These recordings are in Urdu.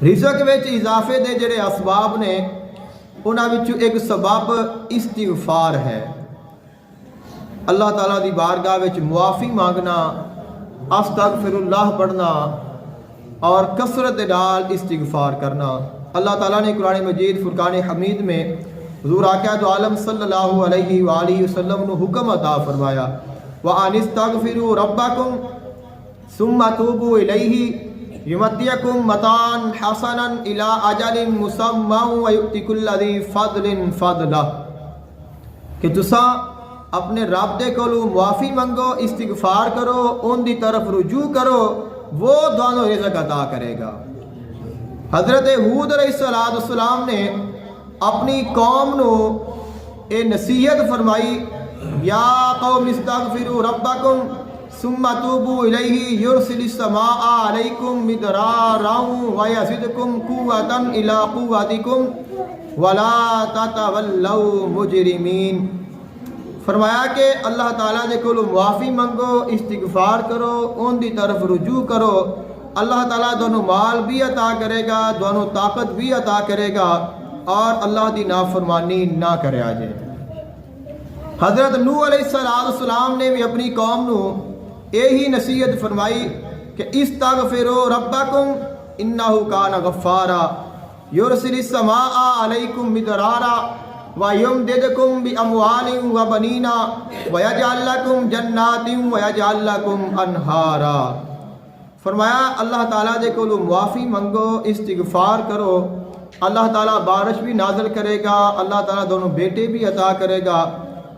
رزق وچ اضافے دے جڑے اسباب نے انہاں وچوں ایک سبب استغفار ہے۔ اللہ تعالیٰ دی بارگاہ وچ معافی مانگنا، استغفر اللہ پڑھنا اور کثرت نال استغفار کرنا۔ اللہ تعالیٰ نے قرآن مجید فرقان حمید میں حضور آقا دو عالم صلی اللہ علیہ وآلہ وسلم نو حکم عطا فرمایا، وَأَنِ اسْتَغْفِرُوا رَبَّكُمْ ثُمَّ تُوبُوا إِلَيْهِ يُمَتِّعْكُم مَّتَاعًا حَسَنًا إِلَىٰ أَجَلٍ مُّسَمًّى وَيُؤْتِ كُلَّ ذِي فَضْلٍ فَضْلَهُ، کہ تساں اپنے رب دے کولوں معافی منگو، استغفار کرو، ان دی طرف رجوع کرو، وہ تانوں رزق عطا کرے گا۔ حضرت ہود علیہ السلام نے اپنی قوم نو اے نصیحت فرمائی، یا قوم استغفروا ربکم ثم توبوا الیہ یرسل السماء علیکم مدرارا ویزدکم قوۃ الی قوتکم ولا تتولوا مجرمین۔ فرمایا کہ اللہ تعالیٰ دے کولو معافی منگو، استغفار کرو، ان دی طرف رجوع کرو، اللہ تعالیٰ دونوں مال بھی عطا کرے گا، دونوں طاقت بھی عطا کرے گا، اور اللہ دی نافرمانی نہ کرے آجے۔ حضرت نوح علیہ السلام نے بھی اپنی قوم نو یہی نصیحت فرمائی کہ استغفروا ربکم انہ کان غفارا یرسل السماء علیکم مدرارا وَيُمْدِدْكُمْ بِأَمْوَالٍ وَبَنِينَ وَيَجْعَلْ لَكُمْ جَنَّاتٍ وَيَجْعَلْ لَكُمْ أَنْهَارًا۔ فرمایا اللہ تعالیٰ دے کولو معافی منگو، استغفار کرو، اللہ تعالیٰ بارش بھی نازل کرے گا، اللہ تعالیٰ دونوں بیٹے بھی عطا کرے گا،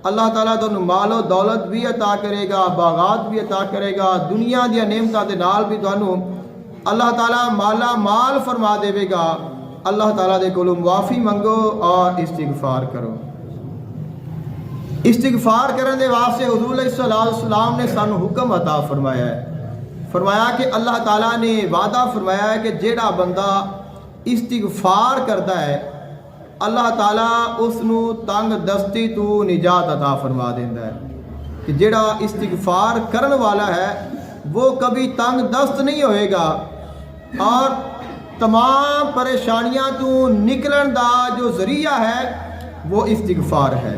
اللہ تعالیٰ دونوں مال و دولت بھی عطا کرے گا، باغات بھی عطا کرے گا، دنیا دیا نعمتاں دے نال بھی دونوں اللہ تعالیٰ مالا مال فرما دے گا۔ اللہ تعالیٰ دے کولو معافی منگو اور استغفار کرو۔ استغفار کرنے دے واسطے حضور علیہ السلام نے سانو حکم عطا فرمایا ہے، فرمایا کہ اللہ تعالیٰ نے وعدہ فرمایا ہے کہ جیڑا بندہ استغفار کرتا ہے اللہ تعالیٰ اس نو تنگ دستی تو نجات عطا فرما دیندہ ہے، کہ جیڑا استغفار کرن والا ہے وہ کبھی تنگ دست نہیں ہوئے گا، اور تمام پریشانیاں تو نکلن دا جو ذریعہ ہے وہ استغفار ہے۔